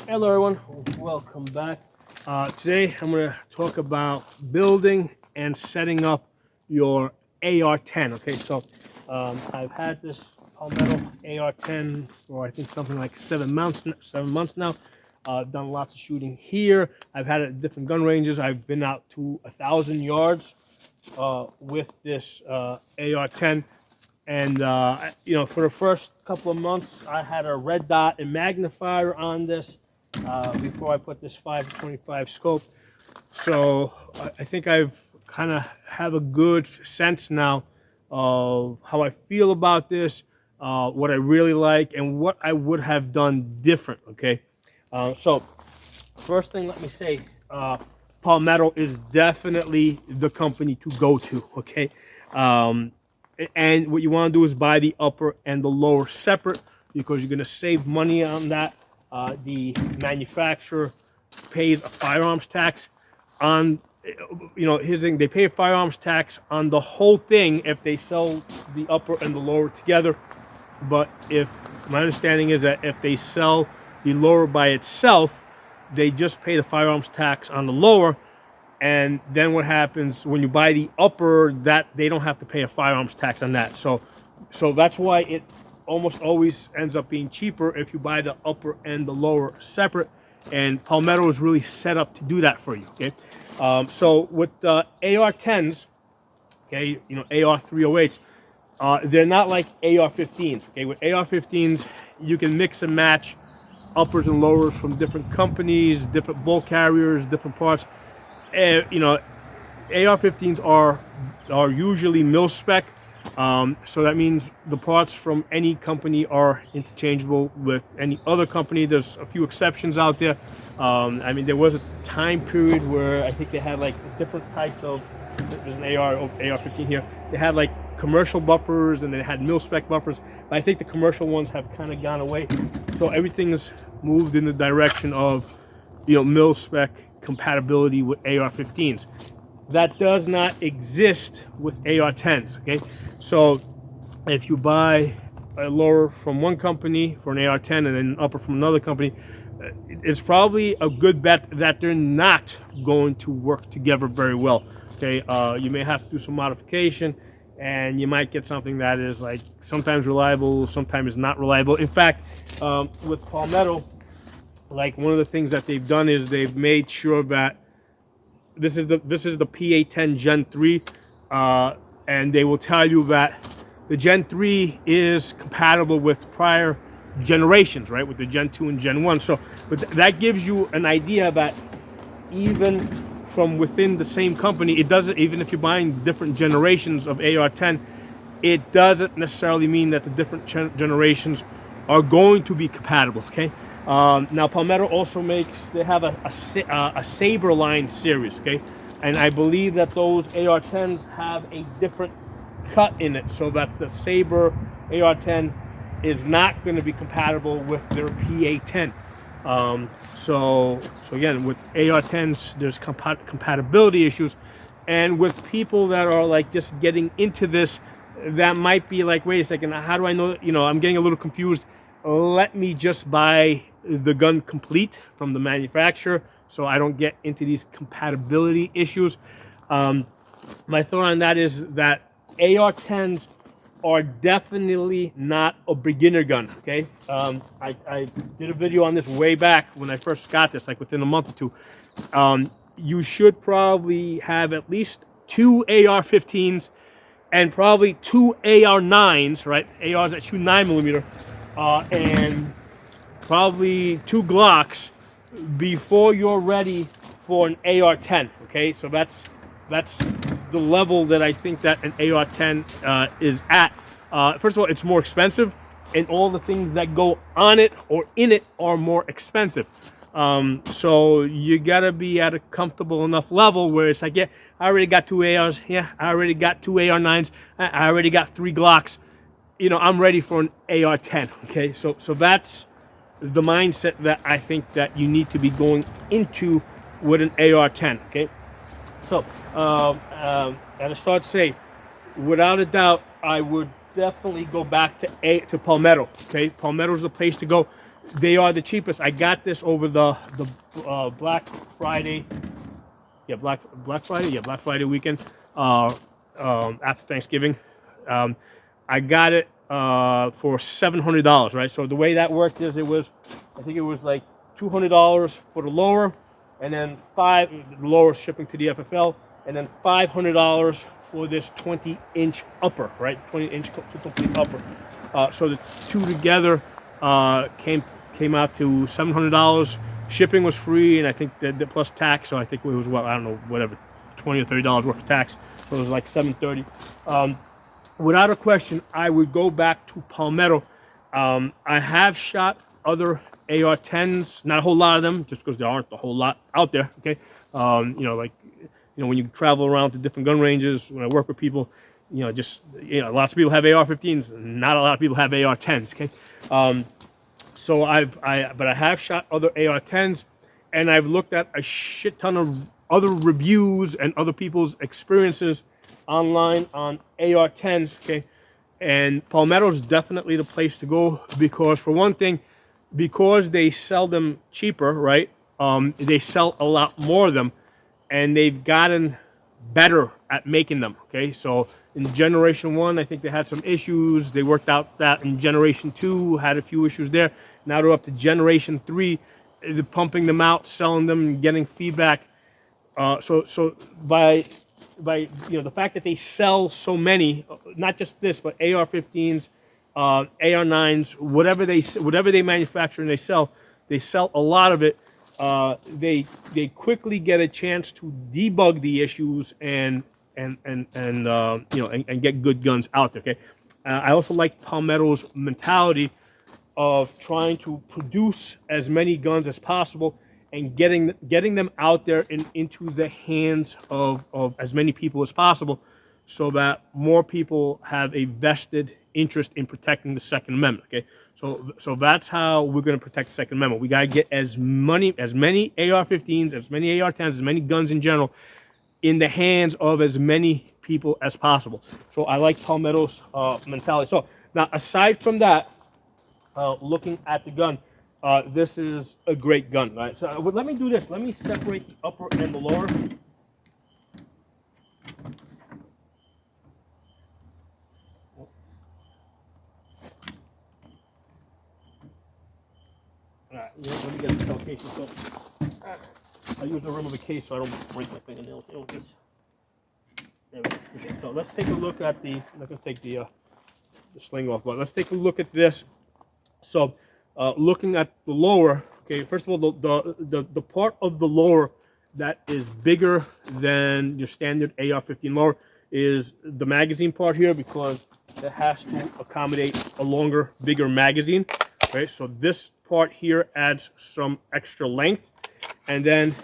Hello everyone, welcome back. Today I'm going to talk about building and setting up your AR-10. Okay, so I've had this Palmetto AR-10 for I think something like 7 months. 7 months now. I've done lots of shooting here. I've had it at different gun ranges. I've been out to 1,000 yards with this AR-10. And for the first couple of months, I had a red dot and magnifier on this before I put this 5-25 scope. So I think I've kind of have a good sense now of how I feel about this, what I really like, and what I would have done different. Okay, so first thing, let me say, Palmetto is definitely the company to go to. Okay. Um, and what you want to do is buy the upper and the lower separate because you're going to save money on that. The manufacturer pays a firearms tax on, his thing. They pay a firearms tax on the whole thing if they sell the upper and the lower together. But if my understanding is that if they sell the lower by itself, they just pay the firearms tax on the lower. And then what happens when you buy the upper, that they don't have to pay a firearms tax on that. So that's why it almost always ends up being cheaper if you buy the upper and the lower separate. And Palmetto is really set up to do that for you. Okay, so with the AR-10s, okay, AR-308s, they're not like AR-15s. Okay, with AR-15s, you can mix and match uppers and lowers from different companies, different bull carriers, different parts. AR-15s are usually mil spec, so that means the parts from any company are interchangeable with any other company. There's a few exceptions out there. There was a time period where I think they had like different types of. There's an AR-15 here. They had like commercial buffers and they had mil spec buffers, but I think the commercial ones have kind of gone away. So everything's moved in the direction of, mil spec compatibility with AR-15s. That does not exist with AR-10s. Okay, so if you buy a lower from one company for an AR-10 and then an upper from another company, it's probably a good bet that they're not going to work together very well. Okay, you may have to do some modification, and you might get something that is like sometimes reliable, sometimes not reliable. In fact, with Palmetto, like one of the things that they've done is they've made sure that this is the PA-10 Gen 3, and they will tell you that the Gen 3 is compatible with prior generations, right, with the Gen 2 and Gen 1. So, but that gives you an idea that even from within the same company, it doesn't, even if you're buying different generations of AR-10, it doesn't necessarily mean that the different generations are going to be compatible. Okay. Now Palmetto also they have a Saber line series. Okay, and I believe that those AR-10s have a different cut in it, so that the Saber AR-10 is not going to be compatible with their PA-10. So again, with AR-10s, there's compatibility issues, and with people that are like just getting into this, that might be like, wait a second, how do I know? I'm getting a little confused. Let me just buy the gun complete from the manufacturer, so I don't get into these compatibility issues. My thought on that is that AR-10s are definitely not a beginner gun. Okay, I did a video on this way back when I first got this, like within a month or two. You should probably have at least 2 AR-15s and probably 2 AR-9s, right? ARs that shoot 9mm, and probably 2 Glocks before you're ready for an AR-10. Okay, so that's the level that I think that an AR-10 is at. First of all, it's more expensive, and all the things that go on it or in it are more expensive. So you gotta be at a comfortable enough level where it's like, yeah, I already got 2 ARs. Yeah, I already got 2 AR-9s. I already got 3 Glocks. I'm ready for an AR-10. Okay, so that's the mindset that I think that you need to be going into with an AR-10. Okay, so and I start to say, without a doubt, I would definitely go back to Palmetto. Okay, Palmetto is the place to go. They are the cheapest. I got this over the Black Friday. Yeah, Black Friday. Yeah, Black Friday weekend. After Thanksgiving, um, I got it for $700. Right. So the way that worked is I think it was like $200 for the lower, and then the lower shipping to the FFL, and then $500 for this 20-inch upper. Right, 20-inch complete upper. So the two together came out to $700. Shipping was free, and I think the plus tax. So I think it was I don't know, whatever, $20 or $30 worth of tax. So it was like $730. Without a question, I would go back to Palmetto. I have shot other AR-10s, not a whole lot of them, just because there aren't a whole lot out there. Okay, when you travel around to different gun ranges, when I work with people, lots of people have AR-15s, not a lot of people have AR-10s. Okay, but I have shot other AR-10s, and I've looked at a shit ton of other reviews and other people's experiences online on AR-10s. Okay, and Palmetto is definitely the place to go because, for one thing, because they sell them cheaper, right? They sell a lot more of them, and they've gotten better at making them. Okay, so in generation 1, I think they had some issues. They worked out that in generation 2, had a few issues there. Now they're up to generation 3. They're pumping them out, selling them, getting feedback. So by the fact that they sell so many, not just this, but AR-15s, AR-9s, whatever they manufacture and they sell a lot of it. They quickly get a chance to debug the issues and get good guns out there. Okay, I also like Palmetto's mentality of trying to produce as many guns as possible and getting them out there and into the hands of as many people as possible, so that more people have a vested interest in protecting the Second Amendment. Okay, so that's how we're going to protect the Second Amendment. We got to get as many AR-15s, as many AR-10s, as many guns in general in the hands of as many people as possible. So I like Palmetto's mentality. So now, aside from that, looking at the gun, this is a great gun, right? So let me do this. Let me separate the upper and the lower. All right, let me get the shell case. So I use the rim of the case so I don't break my fingernails. There we go. Okay, so let's take a look at the. I'm not gonna take the sling off, but let's take a look at this. So, looking at the lower, okay, first of all, the part of the lower that is bigger than your standard AR-15 lower is the magazine part here, because it has to accommodate a longer, bigger magazine. Okay, so this part here adds some extra length, and then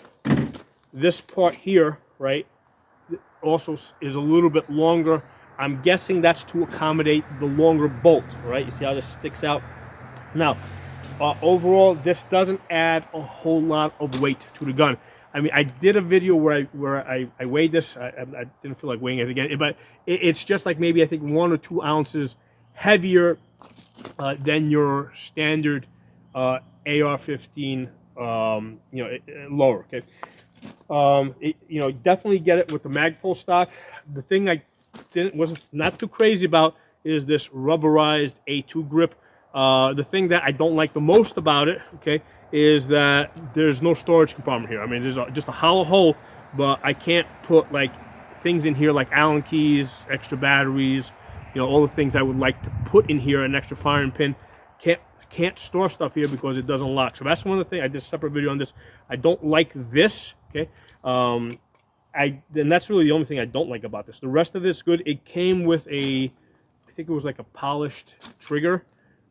this part here, right, also is a little bit longer. I'm guessing that's to accommodate the longer bolt, right? You see how this sticks out? Now, overall, this doesn't add a whole lot of weight to the gun. I mean, I did a video where I weighed this. I didn't feel like weighing it again, but it's just like maybe I think 1 or 2 ounces heavier than your standard AR-15 lower. Okay, definitely get it with the Magpul stock. The thing I wasn't not too crazy about is this rubberized A2 grip. The thing that I don't like the most about it, okay, is that there's no storage compartment here. I mean, there's just a hollow hole, but I can't put like things in here like Allen keys, extra batteries, all the things I would like to put in here, an extra firing pin. Can't store stuff here because it doesn't lock. So that's one of the things. I did a separate video on this. I don't like this. Okay, and that's really the only thing I don't like about this. The rest of this good. It came with I think it was like a polished trigger.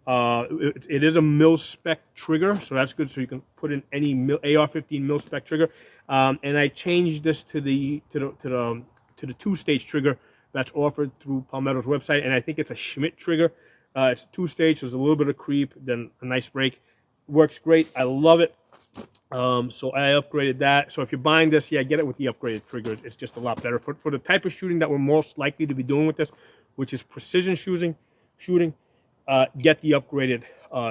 It is a mil spec trigger, so that's good. So you can put in any AR-15 mil spec trigger. And I changed this to the 2-stage trigger that's offered through Palmetto's website, and I think it's a Schmidt trigger. It's 2-stage, so there's a little bit of creep, then a nice break. Works great. I love it. So I upgraded that. So if you're buying this, yeah, get it with the upgraded trigger. It's just a lot better for the type of shooting that we're most likely to be doing with this, which is precision shooting. Get the upgraded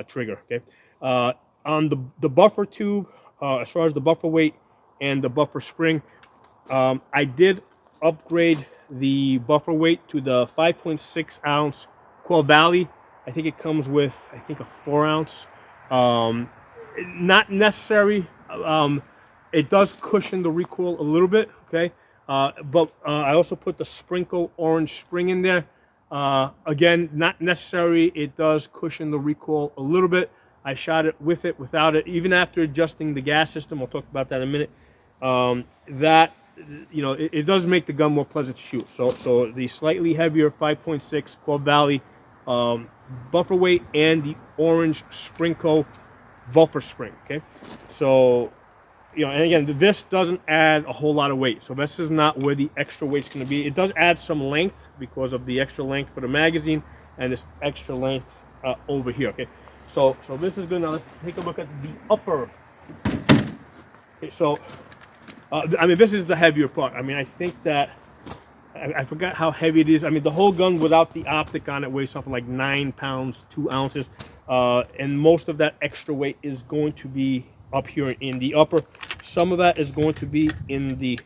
trigger. Okay. On the buffer tube, as far as the buffer weight and the buffer spring, I did upgrade the buffer weight to the 5.6 ounce Quell Valley. I think it comes with, I think, a 4 ounce. Um, Not necessary. It does cushion the recoil a little bit, okay? But I also put the Sprinkle orange spring in there. Again, not necessary. It does cushion the recoil a little bit. I shot it with it, without it, even after adjusting the gas system. I'll talk about that in a minute. That, you know, it does make the gun more pleasant to shoot. So the slightly heavier 5.6 Quell Valley buffer weight and the orange Sprinkle buffer spring. Okay, so, you know, and again, this doesn't add a whole lot of weight, so this is not where the extra weight's going to be. It does add some length because of the extra length for the magazine and this extra length over here. Okay, so this is good. Now let's take a look at the upper. Okay, so I mean, this is the heavier part. I mean, I think that I forgot how heavy it is. I mean, the whole gun without the optic on it weighs something like 9 pounds 2 ounces. And most of that extra weight is going to be up here in the upper. Some of that is going to be in the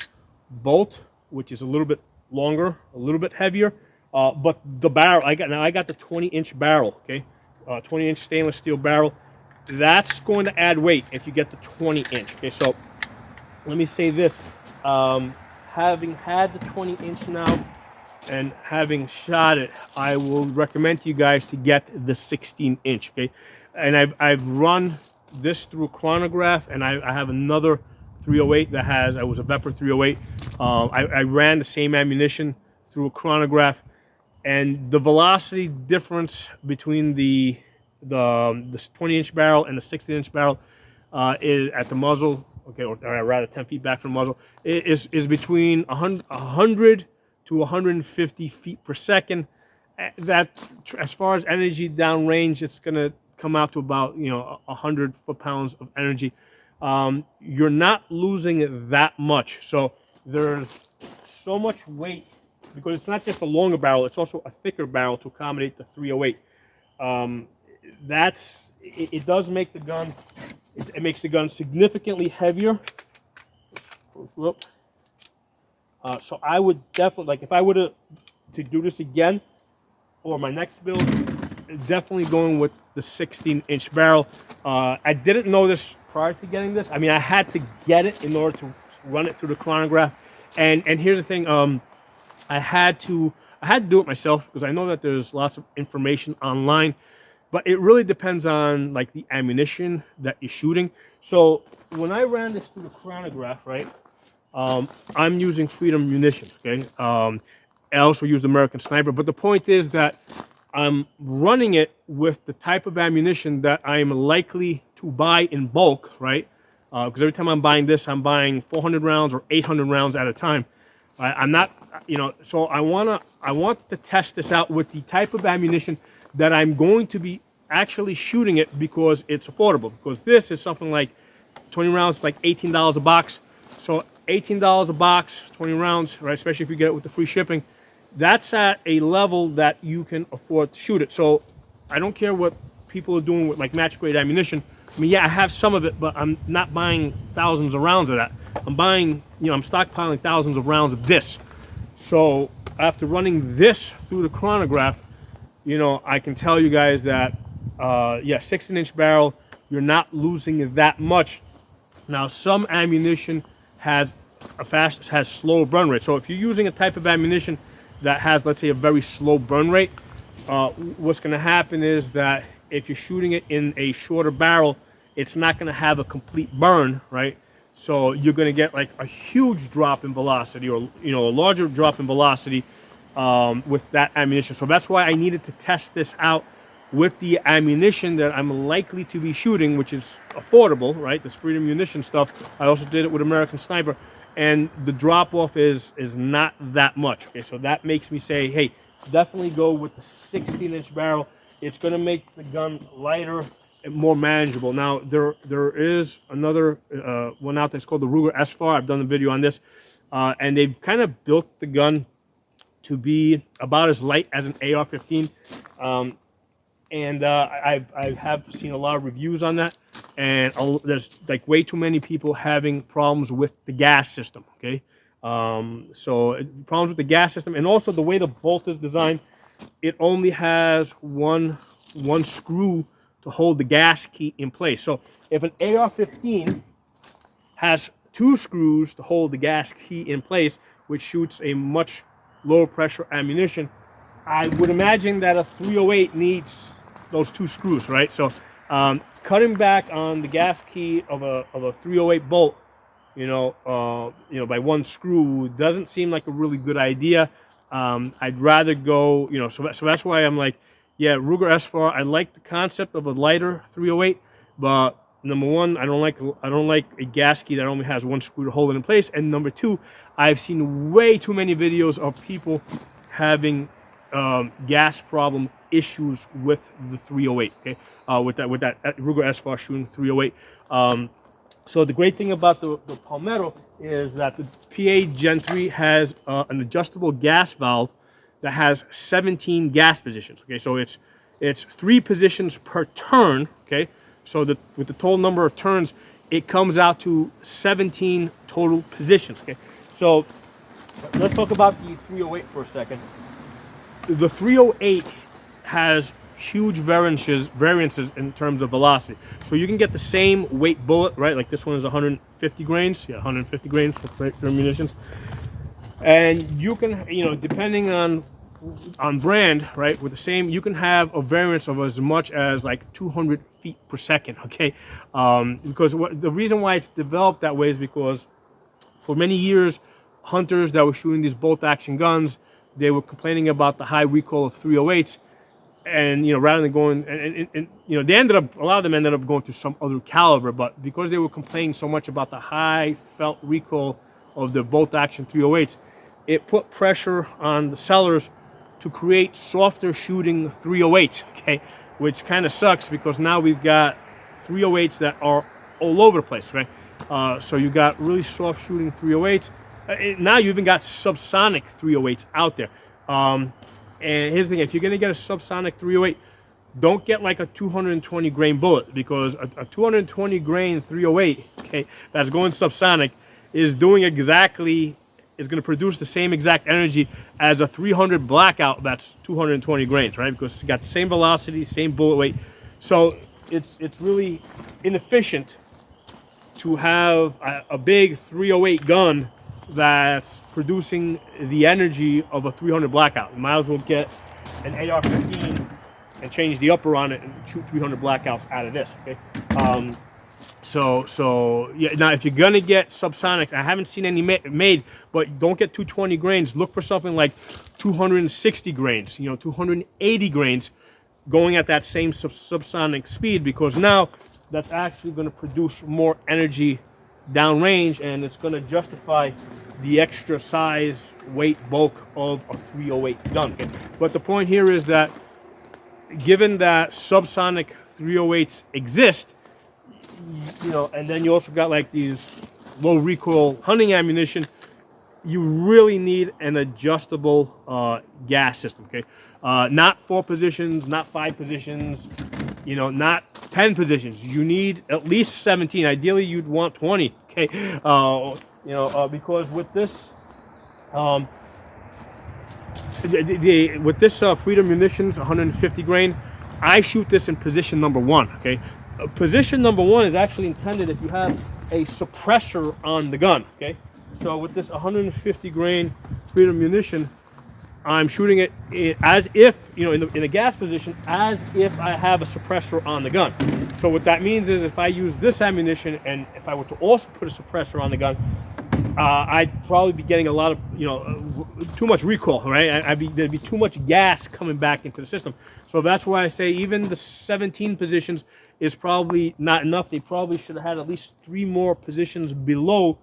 bolt, which is a little bit longer, a little bit heavier. But the barrel, I got the 20-inch barrel, okay? 20-inch stainless steel barrel. That's going to add weight if you get the 20-inch, okay? So let me say this. Having had the 20-inch now, and having shot it, I will recommend to you guys to get the 16-inch, okay? And I've run this through a chronograph, and I have another 308 that has, I was a Vepr 308. I ran the same ammunition through a chronograph, and the velocity difference between the 20-inch barrel and the 16-inch barrel is at the muzzle, okay, or rather 10 feet back from the muzzle, is between 100 to 150 feet per second. That, as far as energy downrange, it's going to come out to about, you know, 100 foot-pounds of energy. You're not losing that much. So there's so much weight, because it's not just a longer barrel, it's also a thicker barrel to accommodate the 308. It does make the gun, it makes the gun significantly heavier. So I would definitely, like, if I were to do this again, or my next build, definitely going with the 16-inch barrel. I didn't know this prior to getting this. I mean, I had to get it in order to run it through the chronograph. And here's the thing, I had to do it myself, because I know that there's lots of information online, but it really depends on, like, the ammunition that you're shooting. So when I ran this through the chronograph, right, I'm using Freedom munitions, okay? I also used American Sniper, but the point is that I'm running it with the type of ammunition that I'm likely to buy in bulk, right? Because every time I'm buying this, I'm buying 400 rounds or 800 rounds at a time. I'm not, you know, so I want to test this out with the type of ammunition that I'm going to be actually shooting it, because it's affordable. Because this is something like 20 rounds, like $18 a box. So $18 a box, 20 rounds, right? Especially if you get it with the free shipping. That's at a level that you can afford to shoot it. So I don't care what people are doing with, like, match grade ammunition. I mean, yeah, I have some of it, but I'm not buying thousands of rounds of that. I'm buying, you know, I'm stockpiling thousands of rounds of this. So after running this through the chronograph, you know, I can tell you guys that, yeah, 16-inch barrel, you're not losing that much. Now, some ammunition has slow burn rate. So if you're using a type of ammunition that has, let's say, a very slow burn rate, what's going to happen is that if you're shooting it in a shorter barrel, it's not going to have a complete burn, right? So you're going to get, like, a huge drop in velocity, or, you know, a larger drop in velocity with that ammunition. So that's why I needed to test this out with the ammunition that I'm likely to be shooting, which is affordable, right? This Freedom munition stuff. I also did it with American Sniper, and the drop off is not that much. Okay, so that makes me say, hey, definitely go with the 16-inch barrel. It's going to make the gun lighter and more manageable. Now, there is another one out there. It's called the Ruger S-FAR. I've done a video on this, and they've kind of built the gun to be about as light as an AR-15. and I have seen a lot of reviews on that, and there's like way too many people having problems with the gas system. Okay, so problems with the gas system, and also the way the bolt is designed, it only has one screw to hold the gas key in place. So if an AR-15 has two screws to hold the gas key in place, which shoots a much lower pressure ammunition, I would imagine that a 308 needs those two screws, right? So cutting back on the gas key of a 308 bolt, by one screw doesn't seem like a really good idea. I'd rather go, so that's why I'm like, yeah, Ruger S4. I like the concept of a lighter 308, but number one, I don't like a gas key that only has one screw to hold it in place, and number two, I've seen way too many videos of people having gas problem issues with the 308. Okay, with that Ruger S4 shooting 308. So the great thing about the Palmetto is that the PA Gen 3 has an adjustable gas valve that has 17 gas positions. Okay, so it's 3 positions per turn. Okay, so with the total number of turns, it comes out to 17 total positions. Okay, so let's talk about the 308 for a second. The 308 has huge variances in terms of velocity. So you can get the same weight bullet, right? Like this one is 150 grains. Yeah, 150 grains for munitions. And you can, depending on brand, right, with the same, you can have a variance of as much as like 200 feet per second, okay? Because the reason why it's developed that way is because for many years, hunters that were shooting these bolt action guns, they were complaining about the high recoil of 308s, and rather than going and a lot of them ended up going to some other caliber, but because they were complaining so much about the high felt recoil of the bolt action 308s, it put pressure on the sellers to create softer shooting 308s, okay, which kind of sucks because now we've got 308s that are all over the place, right? So you got really soft shooting 308s. Now you even got subsonic 308s out there. And here's the thing: if you're gonna get a subsonic 308, don't get like a 220 grain bullet, because a 220 grain 308, okay, that's going subsonic is going to produce the same exact energy as a 300 blackout that's 220 grains, right? Because it's got the same velocity, same bullet weight. So it's really inefficient to have a big 308 gun that's producing the energy of a 300 blackout. You might as well get an AR-15 and change the upper on it and shoot 300 blackouts out of this, okay? So yeah. Now, if you're gonna get subsonic, I haven't seen any made, but don't get 220 grains. Look for something like 260 grains, 280 grains, going at that same subsonic speed, because now that's actually going to produce more energy downrange, and it's going to justify the extra size, weight, bulk of a 308 gun. Okay? But the point here is that given that subsonic 308s exist, and then you also got like these low recoil hunting ammunition, you really need an adjustable gas system. Okay, not 4 positions, not 5 positions, not 10 positions. You need at least 17. Ideally, you'd want 20. Okay, because with this, with this Freedom Munitions 150 grain, I shoot this in position number 1. Okay, position number 1 is actually intended if you have a suppressor on the gun. Okay, so with this 150 grain Freedom Munition, I'm shooting it as if, in a gas position, as if I have a suppressor on the gun. So what that means is if I use this ammunition and if I were to also put a suppressor on the gun, I'd probably be getting a lot of, too much recoil, right? There'd be too much gas coming back into the system. So that's why I say even the 17 positions is probably not enough. They probably should have had at least 3 more positions below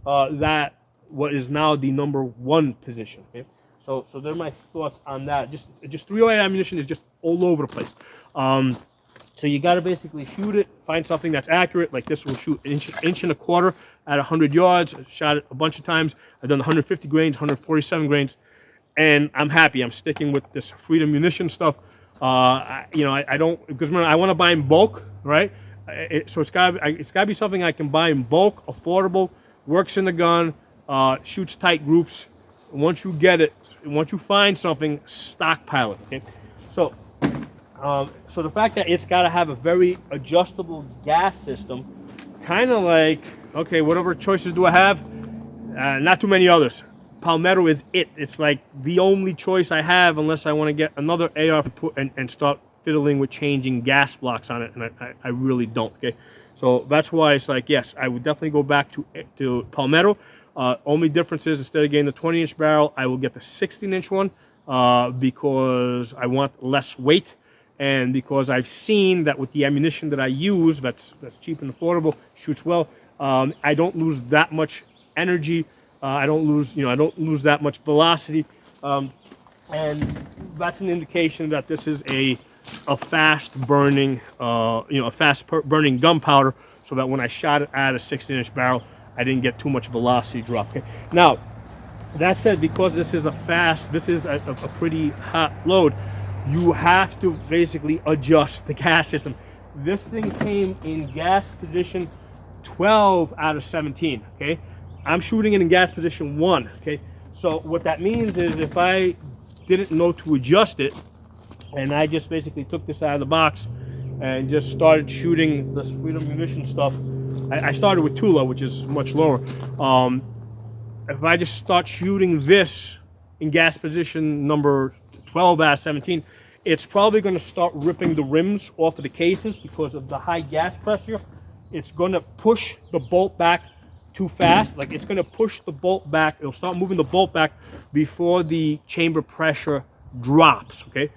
that, what is now the number 1 position. Okay? So they're my thoughts on that. Just 308 ammunition is just all over the place. So you got to basically shoot it, find something that's accurate. Like this will shoot an inch and a quarter at 100 yards. I've shot it a bunch of times. I've done 150 grains, 147 grains, and I'm happy. I'm sticking with this Freedom Munition stuff. I don't, because remember, I want to buy in bulk, right? So it's got to be something I can buy in bulk, affordable, works in the gun, shoots tight groups. Once you get it, once you find something, stockpile it. Okay, so so the fact that it's got to have a very adjustable gas system, kind of like, okay, whatever choices do I have? Not too many others. Palmetto is it. It's like the only choice I have unless I want to get another AR and start fiddling with changing gas blocks on it, and I really don't. Okay, so that's why it's like, yes, I would definitely go back to Palmetto. Only difference is, instead of getting the 20-inch barrel, I will get the 16-inch one because I want less weight, and because I've seen that with the ammunition that I use, that's cheap and affordable, shoots well. I don't lose that much energy. I don't lose that much velocity, and that's an indication that this is a fast burning, burning gunpowder. So that when I shot it at a 16-inch barrel, I didn't get too much velocity drop. Okay? Now, that said, because this is a pretty hot load, you have to basically adjust the gas system. This thing came in gas position 12 out of 17. Okay. I'm shooting it in gas position 1, okay? So what that means is, if I didn't know to adjust it, and I just basically took this out of the box and just started shooting this Freedom Munition stuff, I started with Tula, which is much lower. If I just start shooting this in gas position number 12 out of 17, it's probably going to start ripping the rims off of the cases because of the high gas pressure. It's going to push the bolt back too fast. Like, it's going to push the bolt back. It'll start moving the bolt back before the chamber pressure drops. Okay,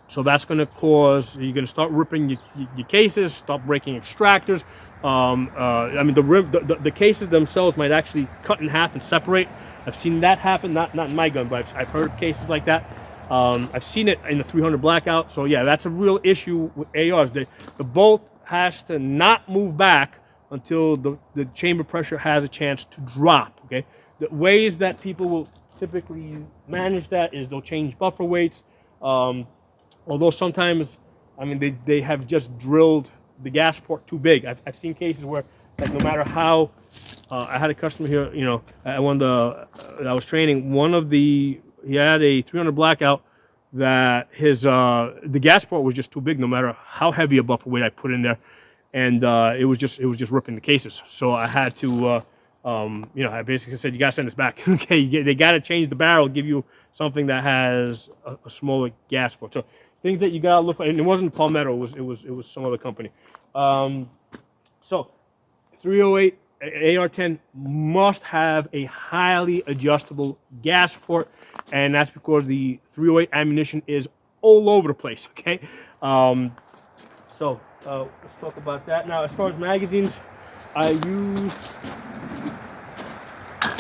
so that's going to cause, you're going to start ripping your cases, start breaking extractors. I mean, the cases themselves might actually cut in half and separate. I've seen that happen, not in my gun, but I've heard cases like that. I've seen it in the 300 Blackout. So yeah, that's a real issue with ARs. The bolt has to not move back until the chamber pressure has a chance to drop. Okay, the ways that people will typically manage that is they'll change buffer weights. Although sometimes, I mean, they have just drilled the gas port too big. I've seen cases where, like, no matter how, I had a customer here, you know, at one of the, I was training, he had a 300 Blackout that the gas port was just too big, no matter how heavy a buffer weight I put in there. And it was just ripping the cases. So I had to, I basically said, you got to send this back. Okay, they got to change the barrel, give you something that has a smaller gas port. So things that you got to look for, and it wasn't Palmetto, it was some other company. So 308 AR-10 must have a highly adjustable gas port, and that's because the 308 ammunition is all over the place. Okay, so let's talk about that. Now, as far as magazines, I use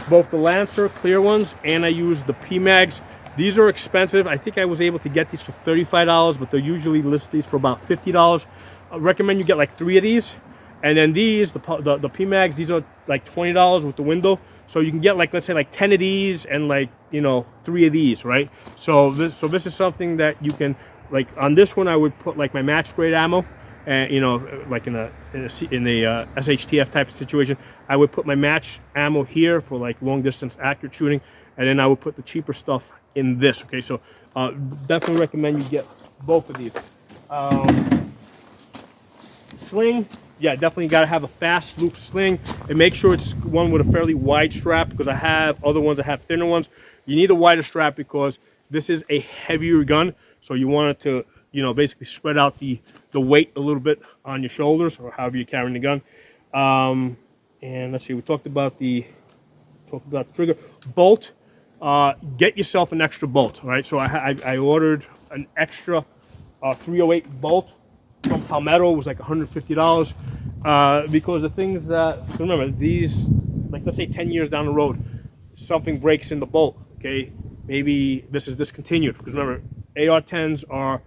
both the Lancer clear ones, and I use the P-Mags. These are expensive. I think I was able to get these for $35, but they usually list these for about $50. I recommend you get like 3 of these. And then these, the P-Mags, these are like $20 with the window. So you can get, like, let's say like 10 of these and, like, 3 of these, right? So this is something that you can, like, on this one I would put like my match grade ammo. And like in the SHTF type of situation, I would put my match ammo here for like long distance accurate shooting, and then I would put the cheaper stuff in this. Okay, so definitely recommend you get both of these. Sling, yeah, definitely got to have a fast loop sling, and make sure it's one with a fairly wide strap, because I have other ones that have thinner ones. You need a wider strap because this is a heavier gun, so you want it to basically spread out the weight a little bit on your shoulders, or however you're carrying the gun. And let's see, we talked about the trigger. Bolt, get yourself an extra bolt, right? So I ordered an extra 308 bolt from Palmetto. It was like $150, because the things that, remember, these, like, let's say 10 years down the road, something breaks in the bolt, okay? Maybe this is discontinued, because remember, AR-10s are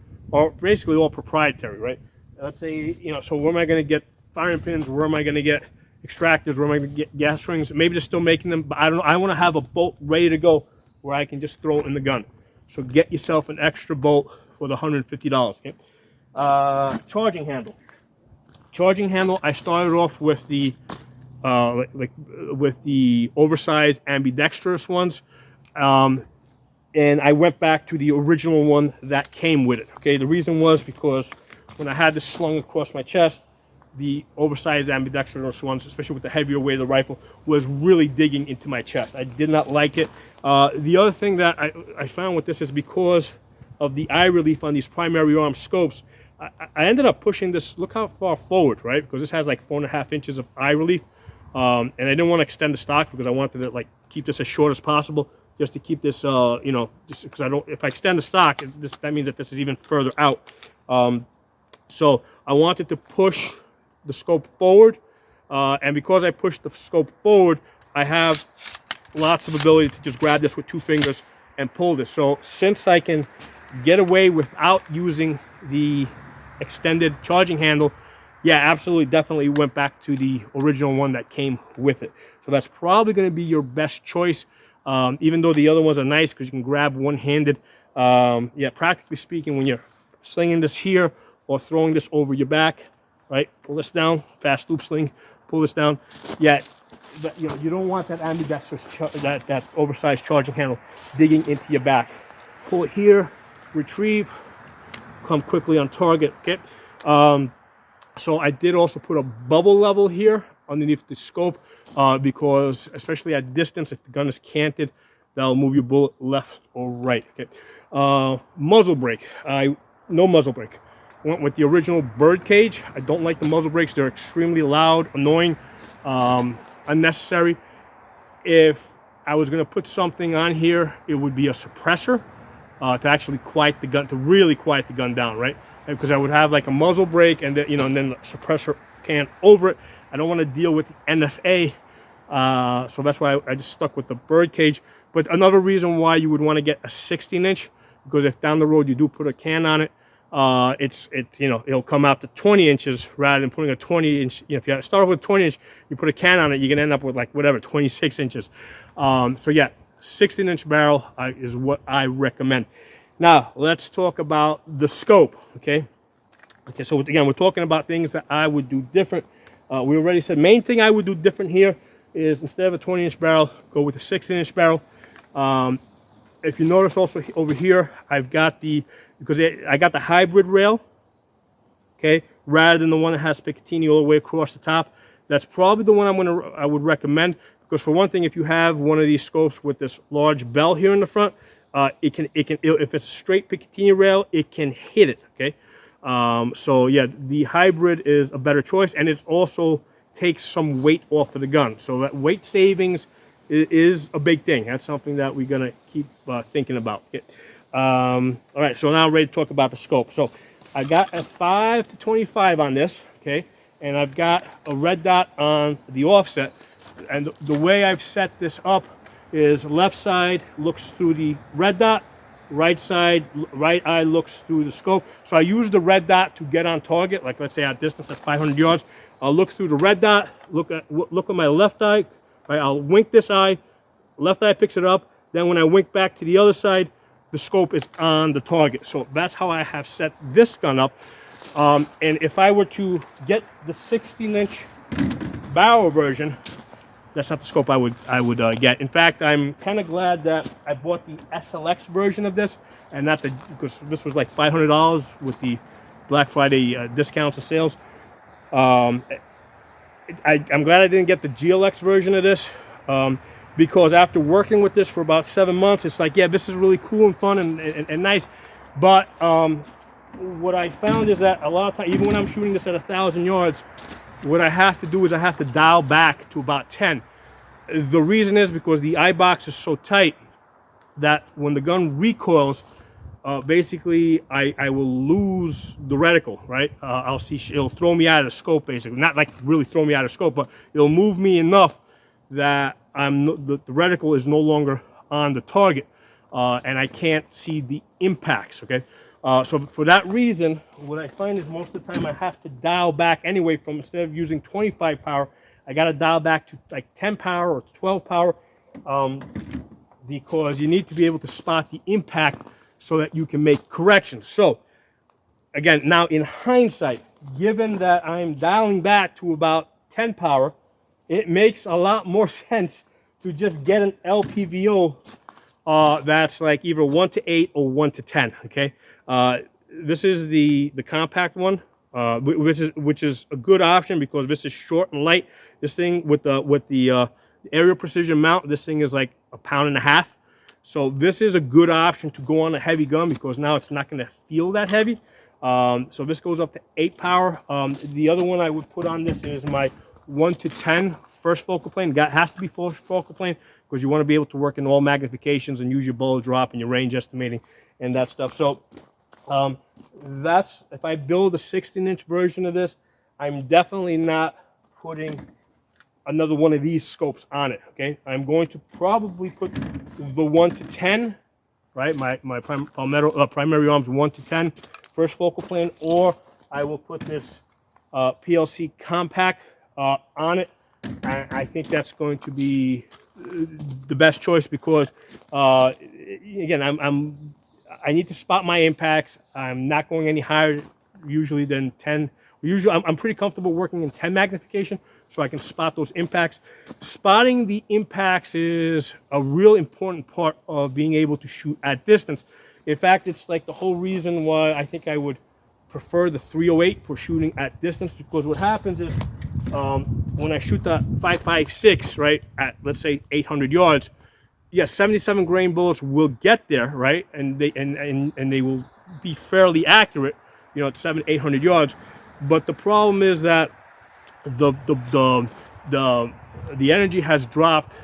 basically all proprietary, right? Let's say, so where am I going to get firing pins? Where am I going to get extractors? Where am I going to get gas rings? Maybe they're still making them, but I want to have a bolt ready to go where I can just throw it in the gun. So get yourself an extra bolt for the $150. Okay? Charging handle. Charging handle. I started off with the with the oversized ambidextrous ones, and I went back to the original one that came with it. Okay, the reason was because when I had this slung across my chest, the oversized ambidextrous ones, especially with the heavier weight of the rifle, was really digging into my chest. I did not like it. The other thing that I found with this is because of the eye relief on these primary arm scopes, I ended up pushing this, look how far forward, right? Because this has like 4.5 inches of eye relief. And I didn't want to extend the stock because I wanted to like keep this as short as possible, just to keep this, you know, just because I don't, if I extend the stock, that means that this is even further out. So I wanted to push the scope forward, and because I pushed the scope forward, I have lots of ability to just grab this with 2 fingers and pull this. So since I can get away without using the extended charging handle, yeah, absolutely, definitely went back to the original one that came with it. So that's probably going to be your best choice, even though the other ones are nice because you can grab one-handed. Yeah, practically speaking, when you're slinging this here or throwing this over your back, right, pull this down, fast loop sling, pull this down. Yeah, but, you know, you don't want that ambidextrous, that oversized charging handle digging into your back. Pull it here, retrieve, come quickly on target. Okay. So I did also put a bubble level here underneath the scope, because especially at distance, if the gun is canted, that'll move your bullet left or right. Okay. Muzzle brake. No muzzle brake. Went with the original bird cage. I don't like the muzzle brakes. They're extremely loud, annoying, unnecessary. If I was going to put something on here, it would be a suppressor, to actually quiet the gun, to really quiet the gun down, right? Because I would have like a muzzle brake and then, you know, and then the suppressor can over it. I don't want to deal with the NFA, so that's why I just stuck with the bird cage. But another reason why you would want to get a 16-inch, because if down the road you do put a can on it, you know, it'll come out to 20 inches rather than putting a 20-inch. You know, if you start with 20-inch, you put a can on it, you can end up with like whatever 26 inches. So yeah, 16-inch barrel is what I recommend. Now let's talk about the scope. Okay. So again, we're talking about things that I would do different. We already said main thing I would do different here is instead of a 20-inch barrel, go with a 16-inch barrel. If you notice also over here, I've got because I got the hybrid rail, okay, rather than the one that has Picatinny all the way across the top. That's probably the one I would recommend, because for one thing, if you have one of these scopes with this large bell here in the front, if it's a straight Picatinny rail, it can hit it, okay. So yeah, the hybrid is a better choice, and it also takes some weight off of the gun. So that weight savings is a big thing. That's something that we're gonna keep thinking about. Okay. All right, so now I'm ready to talk about the scope. So I got a 5-25 on this, okay, and I've got a red dot on the offset. And the way I've set this up is left side looks through the red dot, right eye looks through the scope. So I use the red dot to get on target, like let's say at distance at 500 yards. I'll look through the red dot, look at my left eye, right? I'll wink this eye, left eye picks it up. Then when I wink back to the other side, the scope is on the target. So that's how I have set this gun up. And if I were to get the 16-inch barrel version, that's not the scope I would get. In fact, I'm kind of glad that I bought the SLX version of this, and not because this was like $500 with the Black Friday discounts and sales. I'm glad I didn't get the GLX version of this, because after working with this for about 7 months, it's like, yeah, this is really cool and fun and nice. But what I found is that a lot of times, even when I'm shooting this at 1,000 yards, what I have to do is I have to dial back to about 10. The reason is because the eye box is so tight that when the gun recoils, basically I will lose the reticle, right? I'll see it'll throw me out of the scope, basically. Not like really throw me out of scope, but it'll move me enough that the reticle is no longer on the target, and I can't see the impacts, okay? So for that reason, what I find is most of the time I have to dial back anyway from, instead of using 25 power, I got to dial back to like 10 power or 12 power, because you need to be able to spot the impact so that you can make corrections. So again, now in hindsight, given that I'm dialing back to about 10 power, it makes a lot more sense to just get an LPVO that's like either 1 to 8 or 1 to 10. Okay, this is the compact one, which is a good option because this is short and light. This thing with the aerial precision mount, this thing is like 1.5 pounds. So this is a good option to go on a heavy gun because now it's not going to feel that heavy. So this goes up to 8 power. The other one I would put on this is my 1 to 10 first focal plane. Has to be first focal plane because you want to be able to work in all magnifications and use your bullet drop and your range estimating and that stuff. So that's, if I build a 16-inch version of this, I'm definitely not putting another one of these scopes on it. Okay, I'm going to probably put the 1 to 10, right? My Palmetto primary arms 1 to 10 first focal plane, or I will put this PLC compact on it. I think that's going to be the best choice because again, I need to spot my impacts. I'm not going any higher usually than 10. Usually I'm pretty comfortable working in 10 magnification so I can spot those impacts. Spotting the impacts is a real important part of being able to shoot at distance. In fact, it's like the whole reason why I think I would prefer the 308 for shooting at distance, because what happens is when I shoot the 5.56, right, at let's say 800 yards, yes, 77 grain bullets will get there, right, and they will be fairly accurate, you know, at 800 yards. But the problem is that the energy has dropped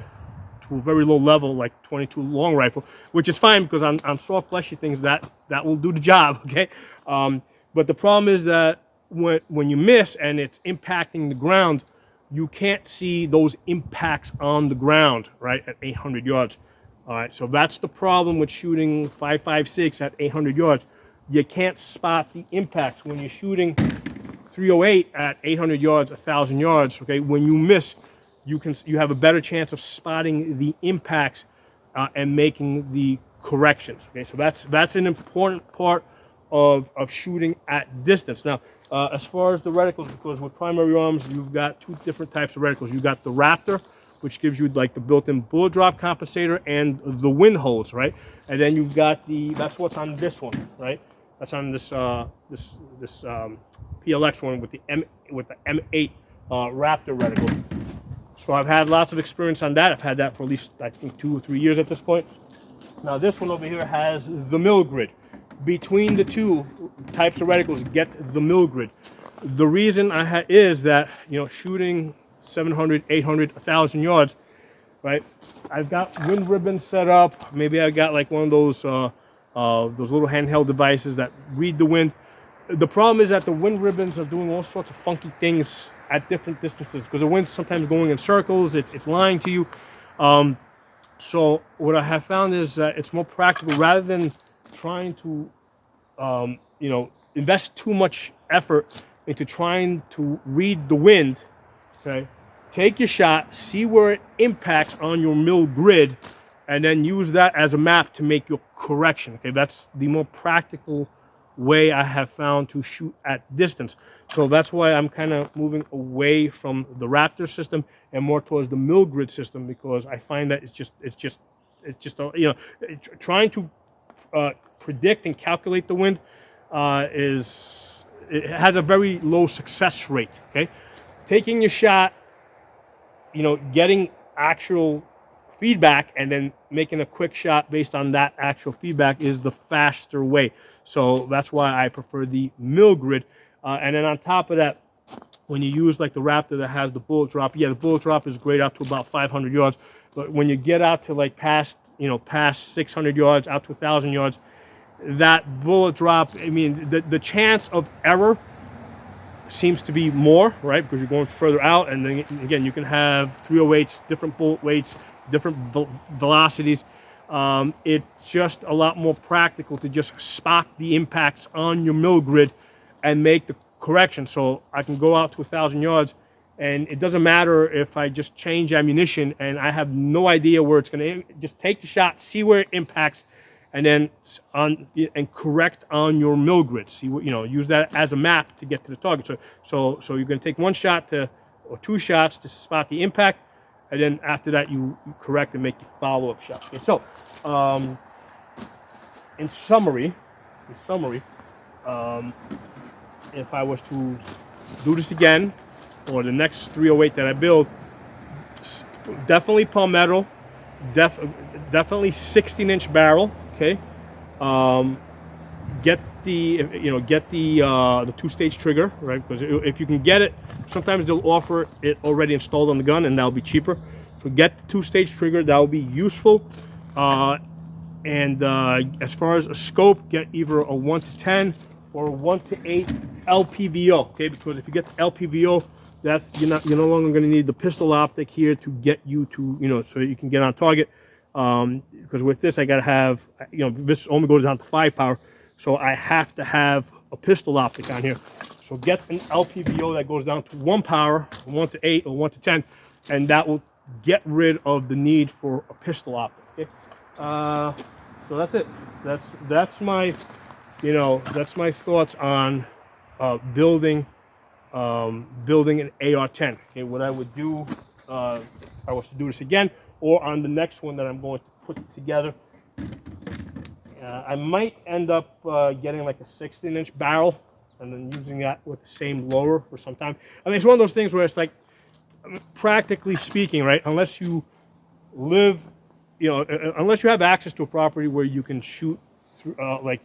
to a very low level, like 22 long rifle, which is fine because on soft fleshy things that will do the job. Okay, but the problem is that when you miss and it's impacting the ground, you can't see those impacts on the ground, right, at 800 yards. All right, so that's the problem with shooting 5.56 at 800 yards. You can't spot the impacts when you're shooting 308 at 800 yards, 1,000 yards. Okay, when you miss, you have a better chance of spotting the impacts and making the corrections. Okay, so that's an important part of shooting at distance. Now, as far as the reticles, because with primary arms, you've got two different types of reticles. You've got the Raptor, which gives you like the built-in bullet drop compensator and the wind holes, right? And then you've got that's what's on this one, right? That's on this PLX one with the M8 Raptor reticle. So I've had lots of experience on that. I've had that for at least, I think, 2 or 3 years at this point. Now this one over here has the mill grid. Between the two types of reticles, get the mill grid. The reason is that, you know, shooting 700, 800, 1,000 yards, right? I've got wind ribbons set up. Maybe I got like one of those little handheld devices that read the wind. The problem is that the wind ribbons are doing all sorts of funky things at different distances because the wind's sometimes going in circles. It's lying to you. So what I have found is that it's more practical rather than trying to, you know, invest too much effort into trying to read the wind. Okay, take your shot, see where it impacts on your mill grid, and then use that as a map to make your correction. Okay, that's the more practical way I have found to shoot at distance. So that's why I'm kind of moving away from the Raptor system and more towards the mill grid system, because I find that it's just you know, trying to predict and calculate the wind it has a very low success rate. Okay, taking your shot, you know, getting actual feedback and then making a quick shot based on that actual feedback is the faster way. So that's why I prefer the mill grid. And then on top of that, when you use like the Raptor that has the bullet drop, yeah, the bullet drop is great out to about 500 yards. But when you get out to like past 600 yards, out to 1,000 yards, that bullet drop, I mean, the chance of error seems to be more, right? Because you're going further out, and then again, you can have 308s, different bullet weights, different velocities. It's just a lot more practical to just spot the impacts on your mill grid and make the correction. So I can go out to 1,000 yards, and it doesn't matter if I just change ammunition and I have no idea where it's going to. Just take the shot, see where it impacts, and then correct on your mill grid. See what use that as a map to get to the target. So you're going to take one shot or two shots to spot the impact, and then after that you correct and make your follow-up shot. Okay, so in summary, if I was to do this again, or the next 308 that I build, definitely Palmetto, definitely 16-inch barrel. Okay, get the the two-stage trigger, right? Because if you can get it, sometimes they'll offer it already installed on the gun, and that'll be cheaper. So get the two-stage trigger. That will be useful. And as far as a scope, get either a 1 to 10 or a 1 to 8 LPVO. Okay, because if you get the LPVO, you're no longer going to need the pistol optic here to get you to so you can get on target. Because with this, I got to have this only goes down to 5 power, so I have to have a pistol optic on here. So get an LPVO that goes down to 1 power, 1 to 8 or 1 to 10, and that will get rid of the need for a pistol optic. Okay. So that's it. That's my thoughts on building an AR-10. Okay, what I would do if I was to do this again, or on the next one that I'm going to put together, I might end up getting like a 16-inch barrel and then using that with the same lower for some time. I mean, it's one of those things where it's like, practically speaking, right? Unless you live, unless you have access to a property where you can shoot through, like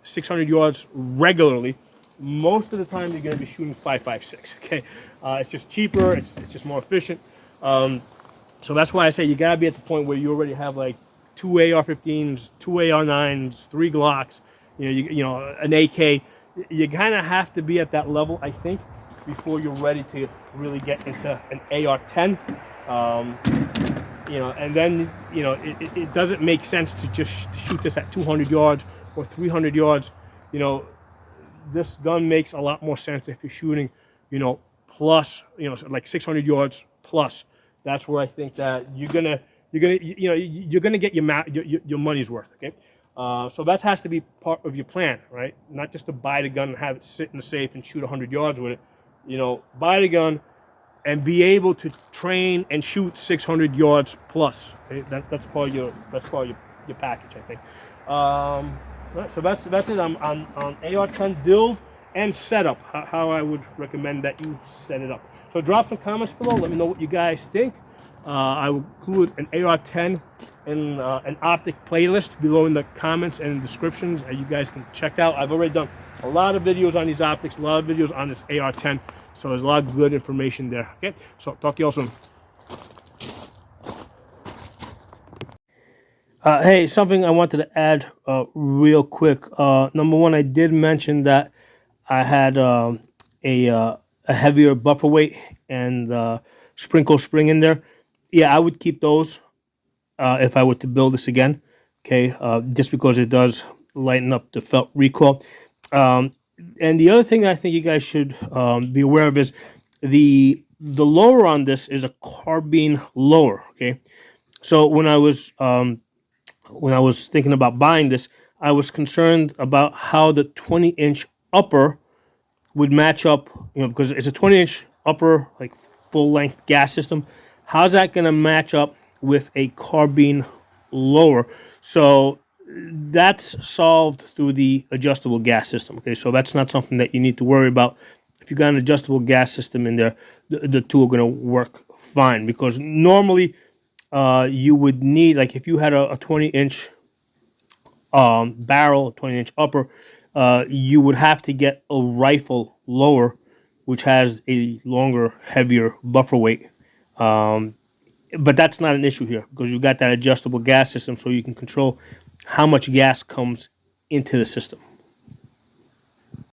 600 yards regularly, most of the time you're going to be shooting 5.56. Okay, it's just cheaper. It's just more efficient. So that's why I say you got to be at the point where you already have like 2 AR-15s, 2 AR-9s, 3 Glocks, an AK. You kind of have to be at that level, I think, before you're ready to really get into an AR-10. And then it doesn't make sense to just shoot this at 200 yards or 300 yards. This gun makes a lot more sense if you're shooting, plus, like 600 yards plus. That's where I think that you're gonna get your money's worth. Okay, so that has to be part of your plan, right? Not just to buy the gun and have it sit in the safe and shoot 100 yards with it. Buy the gun and be able to train and shoot 600 yards plus. Okay? That's part of your package, I think. Right, so that's it on AR-10 build and setup. How I would recommend that you set it up. So drop some comments below. Let me know what you guys think. I will include an AR-10 and an optic playlist below in the comments and descriptions that you guys can check out. I've already done a lot of videos on these optics, a lot of videos on this AR-10. So there's a lot of good information there. Okay, so talk to you all soon. Hey, something I wanted to add real quick. Number one, I did mention that I had a heavier buffer weight and sprinkle spring in there. Yeah, I would keep those if I were to build this again. Okay, just because it does lighten up the felt recoil. And the other thing I think you guys should be aware of is the lower on this is a carbine lower. Okay, so when I was thinking about buying this, I was concerned about how the 20-inch upper would match up. Because it's a 20-inch upper, like full-length gas system. How's that going to match up with a carbine lower? So that's solved through the adjustable gas system. Okay, so that's not something that you need to worry about. If you got an adjustable gas system in there, the two are going to work fine. Because normally you would need, like if you had a 20-inch barrel, 20-inch upper, you would have to get a rifle lower, which has a longer, heavier buffer weight. But that's not an issue here because you've got that adjustable gas system, so you can control how much gas comes into the system.